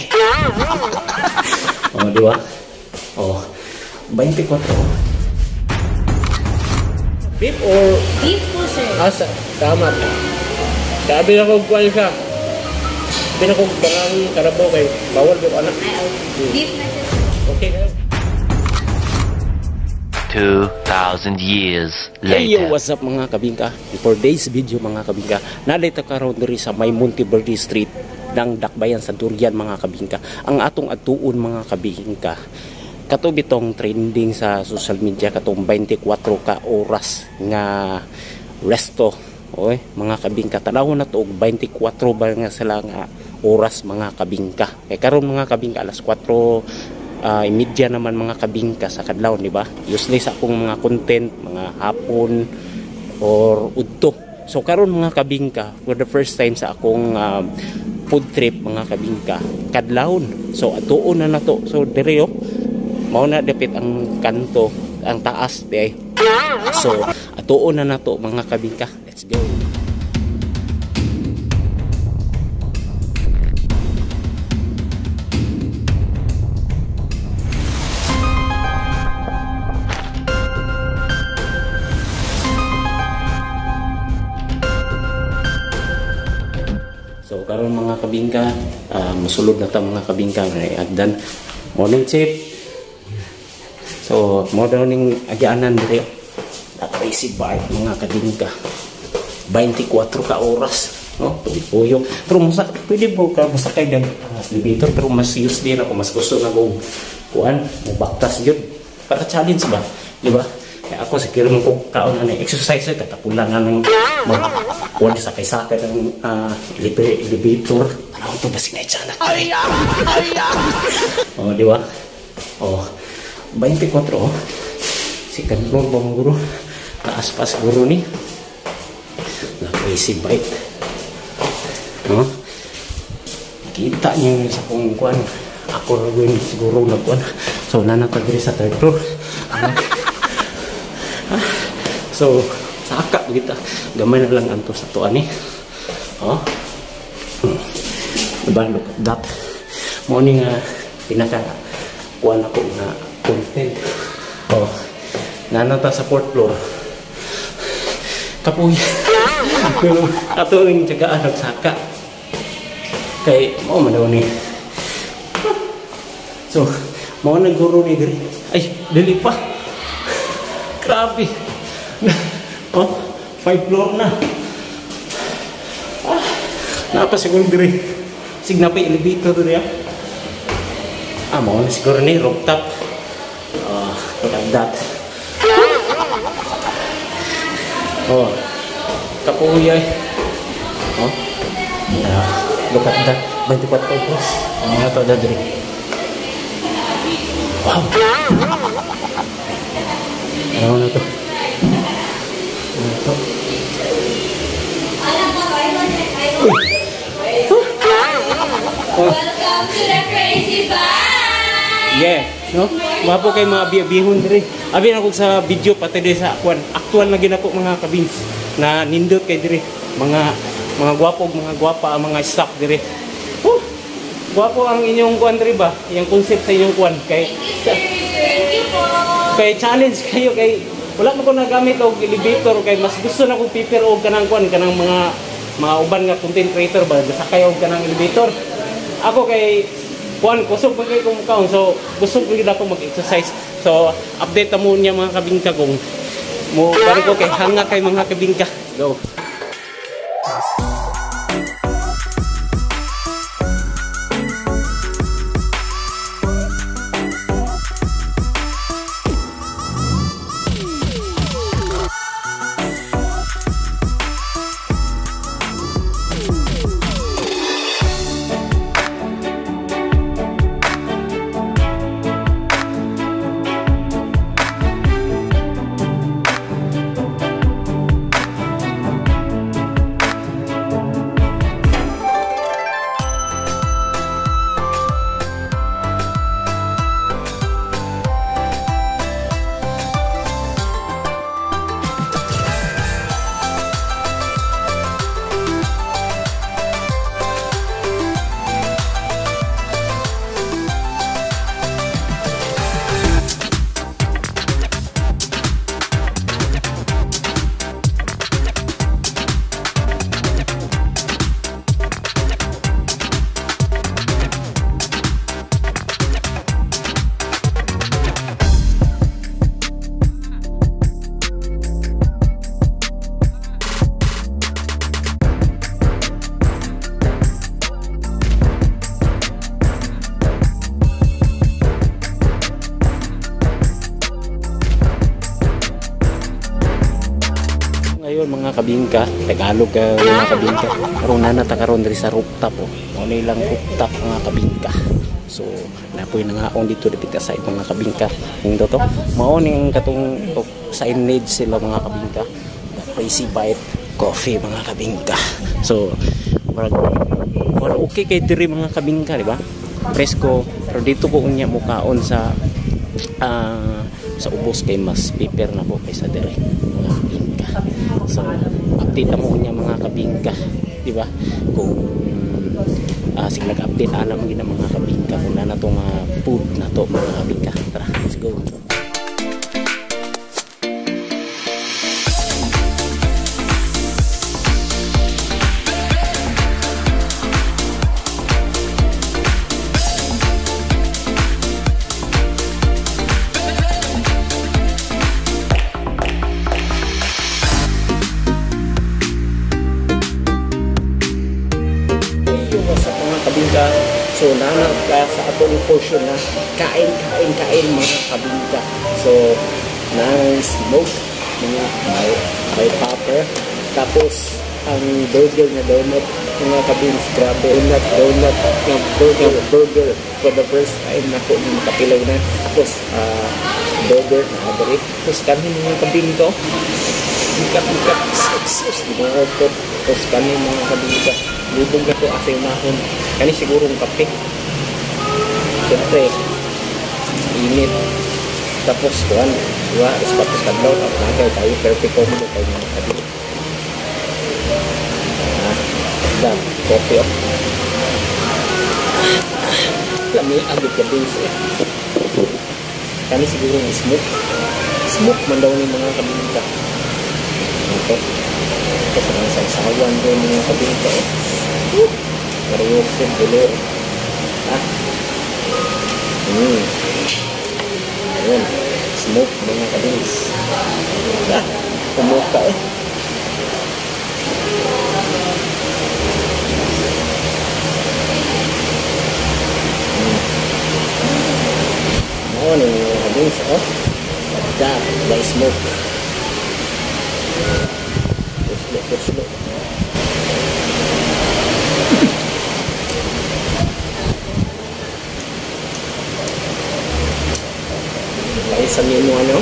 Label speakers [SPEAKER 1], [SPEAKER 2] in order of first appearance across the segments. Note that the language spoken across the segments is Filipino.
[SPEAKER 1] dire. Oh, di ba? Oh, 24. Beef or...
[SPEAKER 2] Beef po, sir.
[SPEAKER 1] Asa? Tama. Sabi na ko kuhan siya. Sabi na ko bangang karabaw kay bawal yung anak.
[SPEAKER 2] Ay, okay. Beef na siya.
[SPEAKER 1] Okay kayo.
[SPEAKER 3] 2,000 years
[SPEAKER 1] Hey yo,
[SPEAKER 3] later.
[SPEAKER 1] what's up mga kabingka? For today's video mga kabingka, nalito karon diri sa may Monteverde Street ng Dakbayan sa Durian mga kabingka. Ang atong atuon mga kabingka, katubi tong trending sa social media katong 24 ka oras nga resto. Oy, mga kabingka, tanawon na to og 24 ba nga sila nga oras mga kabingka. Kay karon mga kabingka alas 4 media naman mga kabingka sa kadlaw, di ba? Usually sa akong mga content, mga hapon or udto. So karon mga kabingka, for the first time sa akong food trip mga kabingka, kadlawon. So atuon na to. So dire mao na dapit ang kanto, ang taas di. So atuon na to mga kabingka. Let's go. So karon mga kabingka, musulod na ta mga kabingka na agdan. Morning chip. So mo daw ning agianan dire. That crazy bike mga kabingka. 24 ka oras, no? Puyo. Pero pwede mo ka masakay ng elevator, pero mas use din ako, mas gusto na ko kuan, mabaktas yun. Para challenge ba, di ba? Kaya ako siguro nung kung kaon na exercise ay katapulan na ng mga kuwan sakay-sakay ng elevator. Parang ito ba sinaytsa na? Oh, di ba? Oh, 24 oh. Si kanilong bang guru, taas pa siguro ni. Na crazy bike. No? Kita niyo sa kung kuwan. Ako rin siguro nagkuhan. So, nanatagri sa third floor. So, saka kita. Gamay na lang anto sa tuan eh. Oh. Diba, look at that. Morning pinaka kuhan ako na content. Oh. Nanata sa fourth floor. Kapuy. Pero ato ring tiyagaan nagsaka. Kay mo man daw ni. So, mo naguro ni diri. Ay, dili pa. Grabe. Oh, 5 floor na. Napa siguro diri. Signa pa elevator diri. Mo na siguro ni rooftop. Look at that. Oh, kapuyay. Oh, look at that. 24 oras. Ang mga to diri. Wow. Ano na to? Ano to?
[SPEAKER 2] Welcome to the Crazy Bike!
[SPEAKER 1] Yeah, no? Mapo kay mga bihon diri. Abi na ko sa video pati diri sa akwan. Aktual na ginako mga kabins na nindot kay diri. Mga gwapo, mga gwapa ang mga staff diri. Gwapo ang inyong kuan diri ba? Yung concept sa inyong kuan kay
[SPEAKER 2] Thank you po!
[SPEAKER 1] kay challenge kayo kay wala mo ko nagamit og elevator kay mas gusto na ko piper og kanang kuan kanang mga uban nga content creator ba sakay og kanang elevator. Ako kay kuan kusog man kay kung kaon so gusto ko gid ako mag-exercise. So update ta mo niya mga kabingka kung mo pare ko kay hanga kay mga kabingka. Go. dayon mga kabingka, Tagalog mga kabingka. Karon na karon diri sa rooftop oh. Mao ni lang rooftop mga kabingka. So napoy nangaon dito dapit sa side mga kabingka. Ning to mao ning katong signage sila mga kabingka. Crazy Bite Coffee mga kabingka. So wala okay kay diri mga kabingka, di ba? Presko, pero dito ko unya mukaon sa ubos kay mas paper na po kaysa diri mga kabingka. So update na mo unya mga kabingka, di ba? Kung sig nag-update ana mo gina mga kabingka kung na tong food na to mga kabingka. Tara, let's go. So nanag ka sa atong portion na kain mga kabingka. So nang smoke mga may pepper, tapos ang burger na donut mga kabingka, grabe donut ng burger for the first time na po ng kapilaw na. Tapos burger na abri, tapos kami mga kabingka ikat tapos kami mga kabingka lubog na po asay mahon kani sigurong kape, siyempre init, tapos kuhan diba ispatos kadlaw tapos nagay tayo perfect combo tayo mga kabingka. Kopi oh lami agad ka din kani sigurong smoke man daw ni mga kabingka. Okay, tapos ang saysawan doon mga kabingka Mariusip dulu ayun, smoke mga kabings kumuka ano mga kabings by smoke slow sa menu ano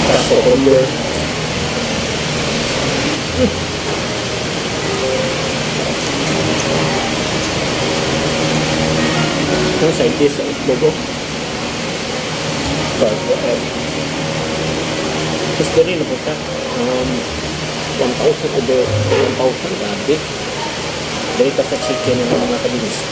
[SPEAKER 1] para sa burger ang side dish sa logo tapos doon rin napunta 1,000 over 1,000 gabi dari ka sa chicken ng mga kabins.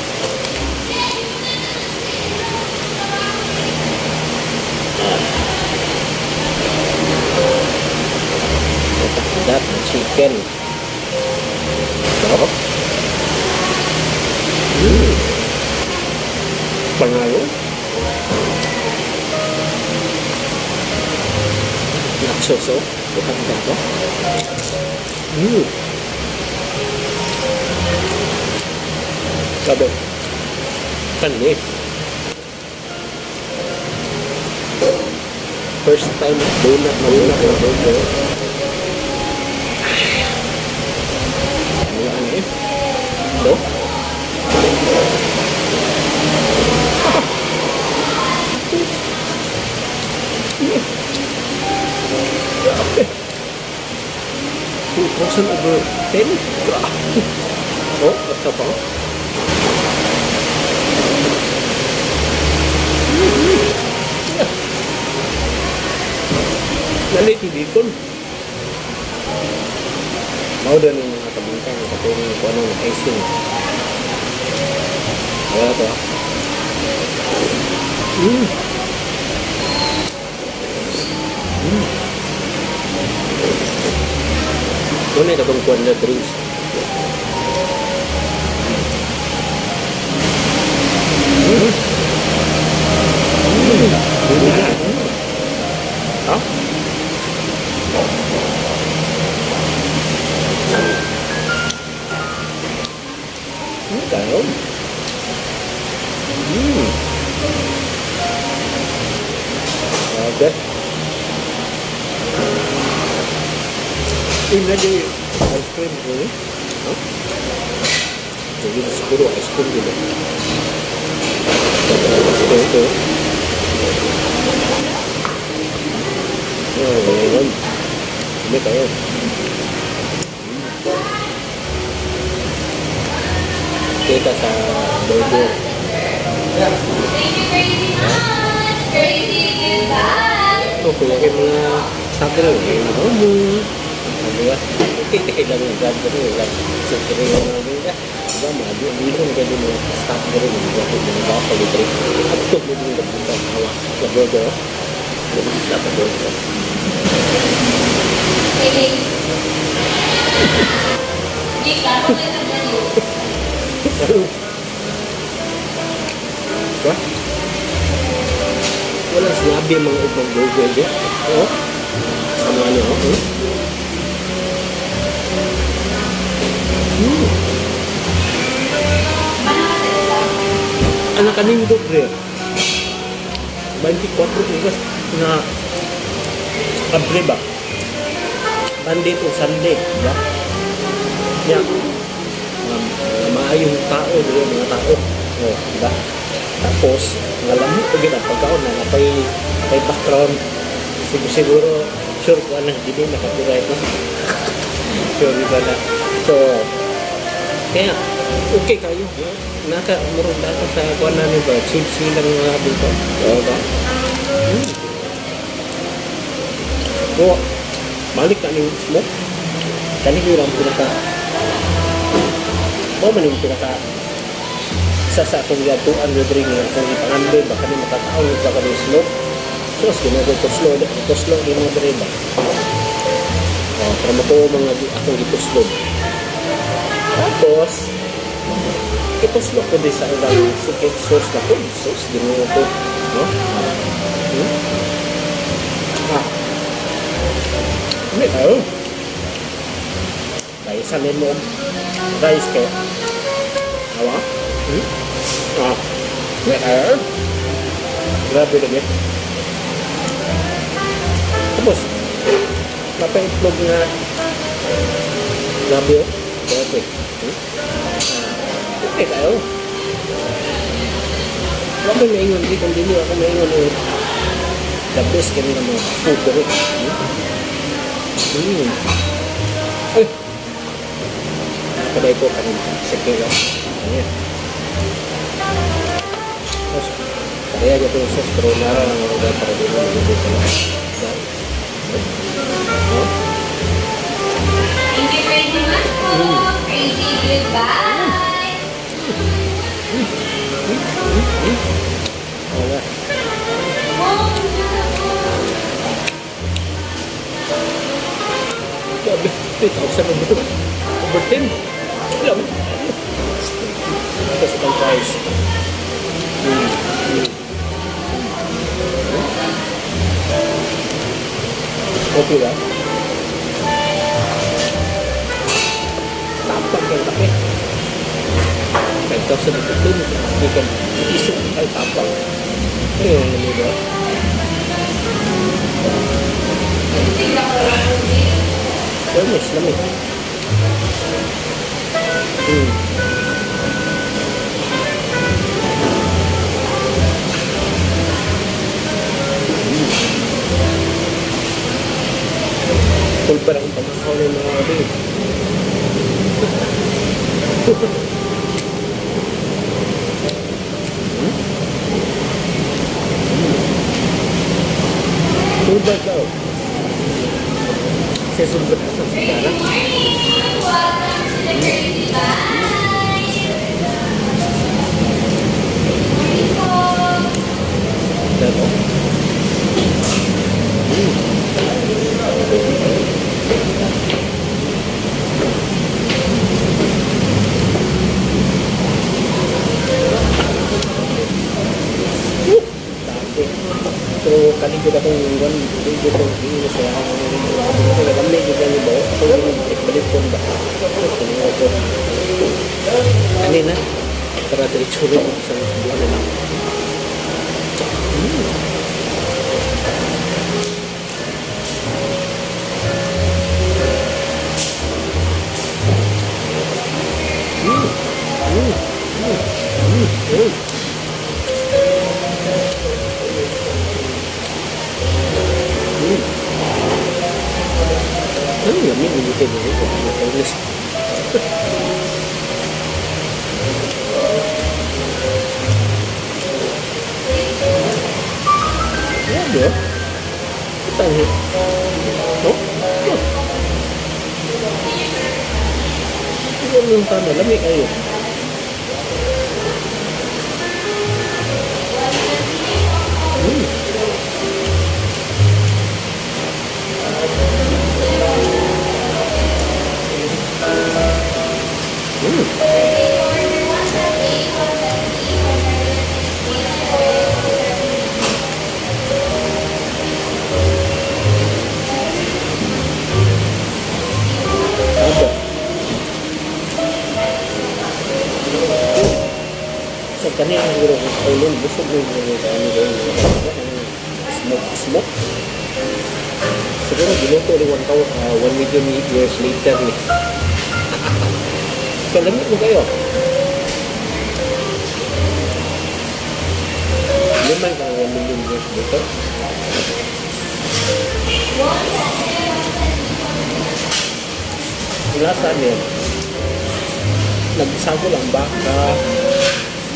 [SPEAKER 1] That chicken. Sarap. Panalo. Naksoso. Bukan gato. Sabi. Kanis. First time donut na burger. Ito? Grabe. 2,000 over 10? Grabe. Oh, basta pa. Nalit yung bacon. Mau dan yung mga kabingkang katulong kung ano ng icing. Wala ito ah. Doon ay katong kuwan na drinks. Ha? Ganon. Okay. Ini lagi ice cream ini. Jadi siguro ice cream dulu. Ito. Ayan. Ini tayo. Kita sa burger.
[SPEAKER 2] Thank you very much. Crazy, goodbye.
[SPEAKER 1] Ito, kuya kayo mga sabi lang. Diba? Okay, lang yung grab ko rin. So, kaya yung mga ganda. Diba, mga bilong kayo din mga staff ko rin. Diba, kung mga baka palitrik. At ito, may din nagpunta ang hawa. Sa burger. Dapat burger.
[SPEAKER 2] Hey. Hindi ka ako na nagdalo.
[SPEAKER 1] Diba? Wala sinabi ang mga ibang burger dyan. Oo. Sama niyo, oo. Anak kaning dobre. 24 oras na abre ba? Monday to Sunday, ba? Ya. Maayong tao dito mga tao. Oh, diba? Tapos, alam mo pag kita pagkaon na napay background. Siguro sure ko anang hindi nakapiright no. Sure ba na. So, kaya okay kayo. Naka-murong data sa kuwan na ba? Chill lang nga dito. Oo ba? O, balik na yung smoke. Kani ko yung pinaka o man yung pinaka isa sa akong gatuan with ring kung ipangandoy ba kani makataon ba kani smoke. Tapos ginagawa ko slow yung mga driba. Para matuwa mga akong ituslog. Tapos, ituslog ko din sa ilang secret sauce na food sauce. Ginagawa ko. No? Hindi tayo. Dahil sa lemon rice kaya. Awa? Hindi tayo. Grabe lagi. Tapos, napaitlog nga grabe o. Grabe. Okay tayo. Wala may maingon dito. Hindi ako maingon o. The best kami ng mga food ko rin. Ay! Kaday po kami sa kilo. Ayan. Tapos, kaya gato yung sauce pero nara ng mga para dito na dito na.
[SPEAKER 2] Thank you very much po. Crazy, goodbye.
[SPEAKER 1] Wala. Grabe, 3,000 over 10. Grabe. Ito sa pang price. Okay ba? Tapak yung kape. 5,000 over 10. Hindi ka isip ay tapak. Ano yung namin ba? Fairness lang eh. Full pa rin pagkakaw ng mga abis. Full ba ikaw? Sesumbet asal sekarang.
[SPEAKER 2] Welcome to the Crazy Bye.
[SPEAKER 1] Dato. Pero kali juga itong lingwan, hindi ko itong hindi saya kasi kami juga yung bawa ako yung ikbalit ko ba kanina para diretso rin sa buwan na lang lamig dito dito. English. Ya, dia. Kita ni. Oh. Itu belum tahu lamig ayo. Kanina ang guro ko ulo busog yung smoke siguro giluto rin 1 million years later ni kalamit mo kayo naman ka 1 million years later wala saan yan nagsago lang baka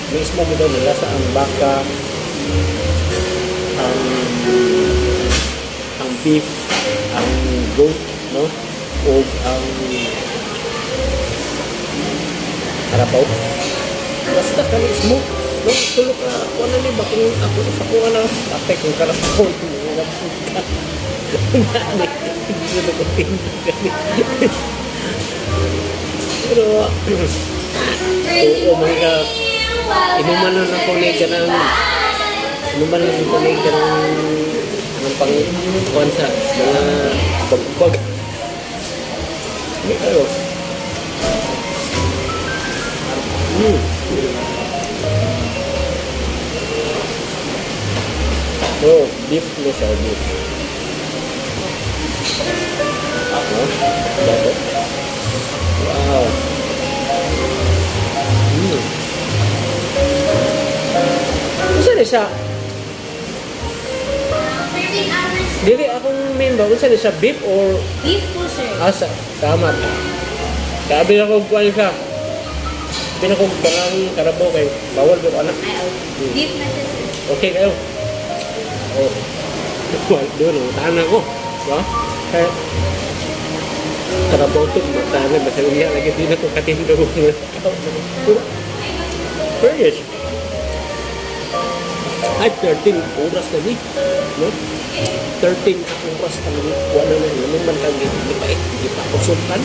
[SPEAKER 1] mismo mo daw nila sa ang baka ang beef ang goat no o ang karabaw basta ka mismo no tulog ka ano ni ba kung ako sa ko na apay kung karabaw pero oh my god inuman lang ako na ng pang-kuhan sa mga pag-pag. Hindi kayo. Oh, beef na siya, beef. Ako? Dato? Wow. Unsa na siya?
[SPEAKER 2] 13 hours.
[SPEAKER 1] Dili akong main ba? Unsa na siya? Beef or...
[SPEAKER 2] Beef po, sir.
[SPEAKER 1] Asa? Tama. Sabi na kong kuhan siya. Sabi na kong parang karabaw kayo. Bawal ba anak?
[SPEAKER 2] Ay, okay. Beef na siya, sir.
[SPEAKER 1] Okay kayo. Oh. Doon, tahan ako. Diba? Kaya... Karabaw ito, matahan. Basta ulihan lagi. Hindi na ito katindo. Curious. Ay, 13 oras na ni. No? 13 oras na ni. Wala na ni. Naman kang hindi pa eh. Hindi pa kusultan.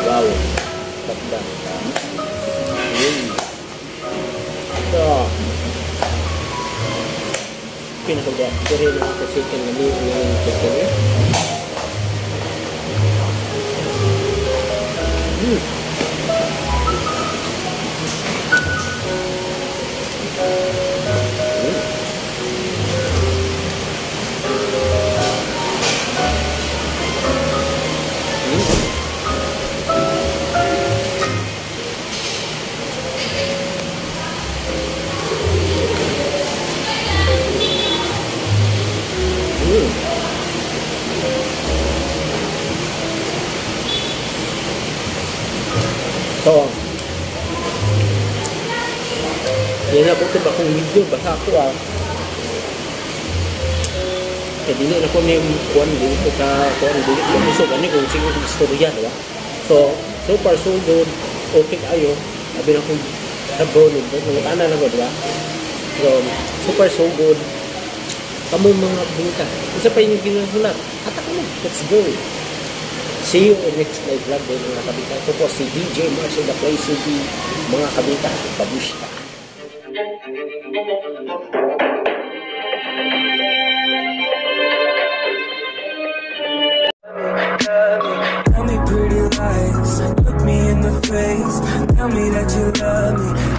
[SPEAKER 1] Wow. Bagda. Ito. Pinakagya. Kaya na kasi ito na ni. So, yan na po ito bakong video. Basta ako eh, dili na ko may kuhan dili ko ka kuhan dili ko musog ani kung sige kong istorya, diba? So far so good. Okay kayo. Sabi na kong bro ni mga tanan na ko, diba? So far so good. Kamu mga bingka. Isa pa yung ginasulat. Atak mo. Let's go. See you in next live vlog din mga kabita. Ito po si DJ Marcel the Play CD. Mga kabita, pabush ka.
[SPEAKER 4] Tell me pretty lies, look me in the face. Tell me that you love me.